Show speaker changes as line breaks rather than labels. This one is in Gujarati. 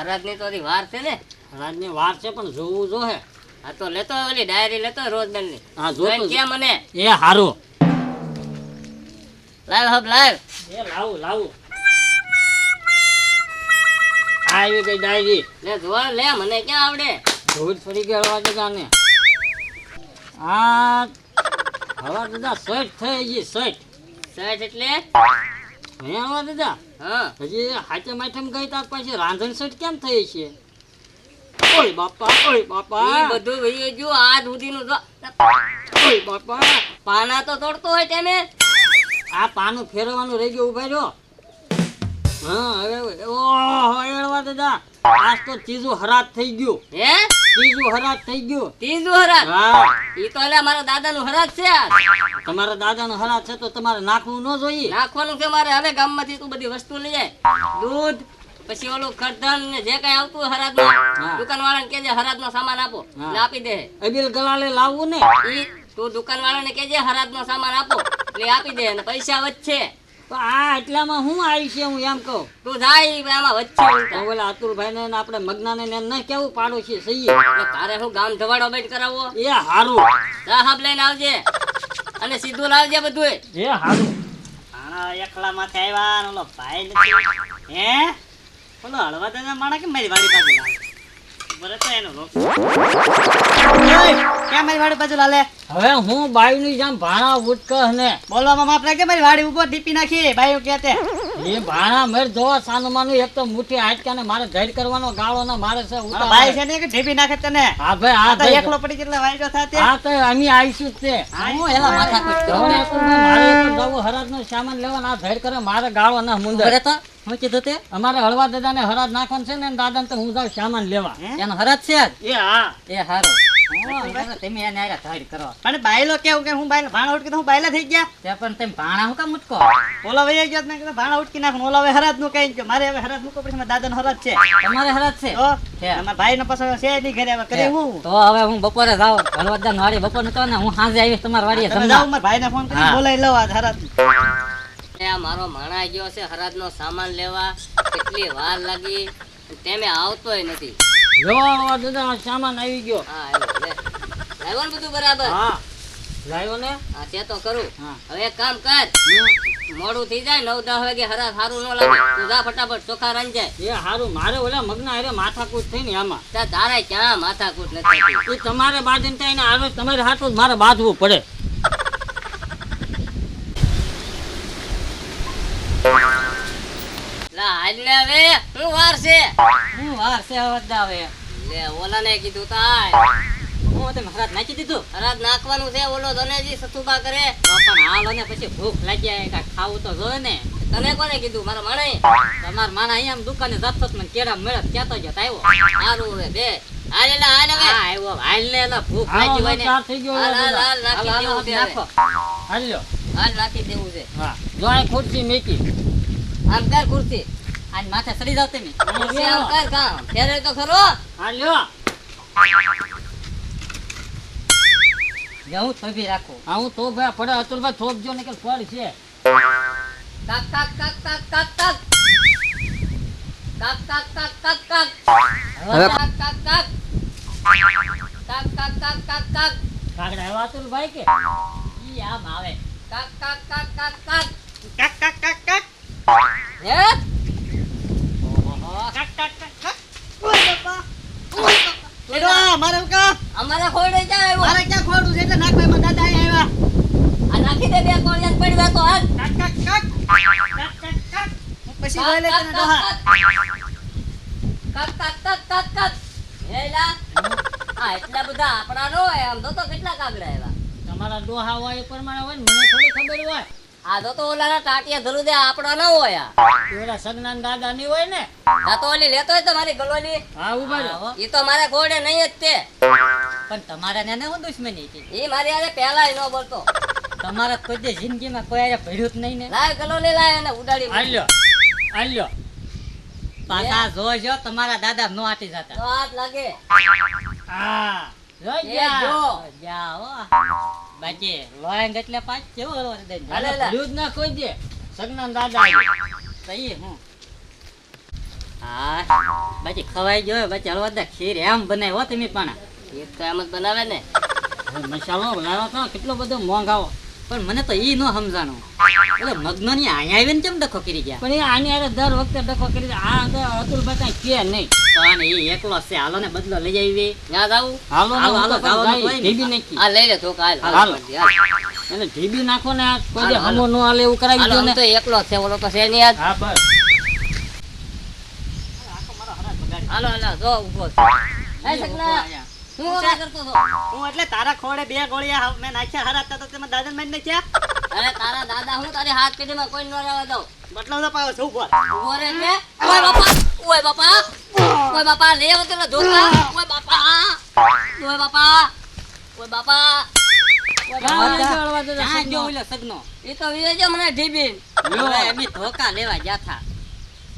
હરાજની તો હજી વાર છે ને.
રાજની વાર છે પણ જોવું જો હે.
હા તો લેતો ઓલી ડાયરી લેતો રોજબેનની.
હા
જોઈને
જોતો
કે મને
એ હારું.
લાવ હબ લાવ.
એ લાવું આવી ગઈ ડાયરી.
લે જોવા લે મને ક્યાં આવડે.
ધૂળ ફરી ગયો હવા દાદાને. આ હવા દાદા સેટ થઈ ગઈ સેટ.
સહેજ એટલે
હે હવા દાદા
હા
હજી હાચે માઠમ ગઈ તાર પછી રાંધણ સેટ કેમ થઈ છે? ઓય બાપા
ઈ બધું વહી ગયું આજ સુધીનું જો.
ઓય બાપા
પાના તો તોડતો હોય તેને.
આ પાનું ફેરવવાનું રહી ગયું ઉભા રહ્યો. હા હવે ઓહો એળવા દાદા આજ તો ત્રીજું હરાજ થઈ ગયું.
હે
ત્રીજું હરાજ થઈ ગયું.
ત્રીજું હરાજ.
હા
ઈ તો એટલે મારા દાદાનું હરાજ છે આ.
તમારા દાદાનો હરાજ છે તો તમારે નાખવું ન જોઈએ.
નાખવાનું છે મારે. હવે ગામમાંથી તું બધી વસ્તુ લઈ જાય. દૂધ પછી ઓલું ખરધન ને જે કઈ આવતું હોય હરાજમાં
હા.
દુકાનવાળાને કહેજે હરાજનો સામાન આપો
હા.
એટલે આપી દે.
અબીલ ગલાલે લાવવું ને.
ઈ તું દુકાનવાળાને કહેજે હરાજનો સામાન આપો એટલે આપી દે અને પૈસા વચ્ચે
તો આ એટલામાં હું આવી છે હું એમ કહું.
તું જાય આમાં વચ્ચે
તો
ઉલટા.
ઓલા અતુલભાઈ ને આપણે મગનાને ને ન કેવું પાડોશી સહી.
એટલે તારે હું ગામ ધવાડો બેઠ કરાવવો.
એ હારું.
સાહબ લઈને આવજે અને સીધું લાવજે બધું.
એ હારું.
આના એકલા માથે આવ્યા ને ઓલો ભાઈ નથી. હે ઓલો હળવા દાદા માણા કેમ મારી વાડી બાજુ લાવે? બરે તો એનો રોક. કેમ મારી વાડી બાજુ લાલે?
હવે હું બાયુની જેમ ભાણા ઉટકહ ને
બોલવામાં માપ રાખે મારી વાડી ઉપર ટીપી નાખી બાયો કહેતે.
એ ભાણા મેર જોવા સાનું માનું એક તો મુઠ્ઠી આટકા ને મારે ધૈર્ય કરવાનો ગાળો ને મારે છે
ઓલો ભાઈ છે ને કે ટીપી નાખે તને.
હા ભાઈ
આ
હા
તો
ભાઈ
એકલો પડી કેટલા વાયડો થાતે.
હા તો અમે આવીશું જ તે.
હું એલા માથા કૂટ કરું.
હવે અતુલભાઈ મારે એકલું જવું હરાજનો સામાન લેવાનો આ ધૈર્ય કરે મારે ગાળો ના મુંદર.
બરે તો હું કીધું તે
અમારે હળવા દાદાને હરાજ નાખવાનું છે ને દાદાને તો હું જાઉં સામાન લેવા.
હે?
એનો હરાજ છે આજ?
એ હા
એ હારો તમે એને આયરા ધાડ કરો.
પણ બાયલો કેવું કે હું બાયલો ભાણા ઉટકી તો હું બાયલા થઈ ગયા.
તે પણ તમે ભાણા હું કામ મુટકો.
ઓલો વહી ગયો ને કીધું ભાણા ઉટકી નાખ. ઓલો હવે હરાજ નું કઈ ગયો. મારે હવે હરાજ મૂકો પડશે. મારા દાદાનો હરાજ છે.
તમારે હરાજ છે
તો
છે.
અમારા ભાઈ નો પાછો છે નહીં ઘરે. હવે કરે હું
તો હવે હું બપોરે જાઉં હળવદદાન વાડી બપોર નતો ને હું સાંજે આવીશ તમારી વાડીએ
તમે
જમવા.
જાઓ મારા ભાઈને ફોન કરી
હા.
બોલાવી લઉં આ હરાજ.
આ મારો માણા ગયો છે હરાજનો સામાન લેવા. કેટલી વાર લાગી તેમે આવતોય નથી.
જો હળવા દાદા સામાન આવી ગયો.
હા આવ્યો લે. લાવ્યો ને બધું બરાબર.
હા લાવ્યો ને.
હા તે તો કરું.
હા.
હવે એક કામ કર મોડું થઈ જાય 9-10 વાગે હરાજ સારું ન લાગે તું જા ફટાફટ ચોખા રાંધી જાય.
એ હારું મારે ઓલા મગના હારે માથાકૂટ થઈ ને આમાં.
ત્યાં તારે ક્યાં માથાકૂટ નથી થતી.
એ તમારે બાજન થાય ને આવે તમારે હાથું જ મારે બાંધવું પડે.
લા હાલ લે હવે શું વાર છે.
હું વાર છે હવે.
લે ઓલાને કીધું તાય
હું તમે હરાજ નાખી દીધું.
હરાજ નાખવાનું છે. ઓલો ધનેજી સતુબા કરે.
તો પણ હાલો ને પછી ભૂખ લાગી જાય કાંઈ ખાવું તો જોઈએ ને.
તને કોને કીધું મારા માણે.
તમાર માણા અહીંયા આમ દુકાને જતો મને કેળા મળ્યા કહેતો જ આવ્યો.
સારું હવે બે હાલ એટલે હાલ હવે.
હા આવ્યો હાલ ને એલા ભૂખ
હાલો,
લાગી હોય ને.
ચાર થઈ ગયો
હાલ
ઓલા
હાલ
દાદા.
હાલ નાખી
હાલો,
દેવું છે
નાખો.
હવે.
હાલ્યો.
હાલ નાખી દેવું છે.
હા જો આ ખુરશી મેકી.
આમ કર ખુરશી.
આજ માથે ચડી જાવ તમે.
ખુરશી આમ કર કામ ફેરે તો ખરો.
હાલ્યો.
હું થોભી રાખું.
હા હું તો ભાઈ પડે અતુલભાઈ થોપજો ને કે ફળ છે.
કાક કાક કાક કાક કાક કાક કાક કાક કાક કાક કાક
હવે
કાક કાક કાક કાક કાક કાક કાક કાક
કાગડા આવ્યા અતુલભાઈ કે.
ઈ આમ આવે.
કાક કાક કાક કાક કાક
કાક કાક કાક કાક.
હે
ઓહો કાક કાક કાક કાક. ઓય બાપા. ઓય બાપા. એડો મારે કા.
અમારા ખોડે ક્યાં આવ્યો.
મારે ક્યાં ખોડું છે એટલે નાખવા માં દાદા અહીંયા આવ્યા.
આ નાખી દે બે કોળિયા પડ્યા તો હાલ.
કાક કાક કાક. કાક કાક કાક. હું પછી બોલે તને ડોહા.
કાક કાક કાક કાક કાક. હે લા આ એટલા બધા આપણા નો હોય. આમ તો કેટલા કાગડા આવ્યા.
તમારા ડોહા હોય એ પ્રમાણે હોય ને મને થોડી ખબર હોય.
આ તો ઓલાના ટાટિયા ધરું દે આપણા ન હોય.
પેલા સગનાન દાદા ની હોય ને.
આ તો ઓલી લેતો હોય તો મારી ગલોલી.
હા ઉભા રહો.
ઈ તો મારા ઘોડે નહીં જ તે.
પણ તમારા ને હું દુશ્મની હતી.
ઈ મારી હારે પહેલા ન બોલતો.
તમારા કોઈ દે જિંદગીમાં કોઈ આરે ભળ્યું જ નહીં ને.
લાય ગલોલી લાય અને ઉડાડી મૂક.
હાલ્યો. હાલ્યો.
પાછા જોજો તમારા દાદા નો આટી જતા.
તો હાથ લાગે.
હા જોઈ
એ
ગયા.
જો.
જાઓ બાકી લોયંગ એટલે પાછ કેવો હલવા દે.
હાલે લા.
ભૂલું જ ના કોઈ દે. સગનાન દાદા આવ્યો.
સહી હું
હા બાકી ખવાઈ ગયો બાકી હળવાદા ખીર એમ બનાવ્યો હો તમે પણ
એ તો એમ જ બનાવે ને.
હવે મસાલો લાવ્યો તો કેટલો બધો મોંઘાવો પણ મને તો ઈ ન સમજાણું એટલે મગનો ની અહીંયા આવીને કેમ ડખો કરી ગયા પણ એ આની હારે દર વખતે ડખો કરી દે. આ અતુલભાઈ કઈ કે નહીં પણ એ એકલો છે હાલો ને બદલો લઈ આવી
ન્યા જાવું?
હાલો હાલો ઢીબી નાખી
આ લઈ લે તો કાલ
હાલો. એને ઢીબી નાખો ને આ કોઈ દે હમો નો હાલે એવું કરાવી દો
હાલો,
ને
આમ તો એકલો છે ઓલો તો છે નહીં આજ.
હા બસ
હાલો હાલો જો ઊભો છે. એ સગલા હું ઓલા કરતો હતો.
હું એટલે તારા ખોડે 2 ગોળિયા મેં નાખ્યા હરાતા તો તેમાં દાદા મેં નાખ્યા
અરે તારા દાદા હું તારી હાથ પેઢીમાં કોઈ ન રહેવા દઉં.
બટલો તો પાવ છું ઉપર
ઉભો રહે છે. ઓય બાપા ઓય બાપા ઓય બાપા લે આવો તેનો ધોકા. ઓય બાપા ઓય બાપા ઓય બાપા
સગનો
એ તો વિજય મને ઢીબીન
હવે અમે ધોકા લેવા ગયા હતા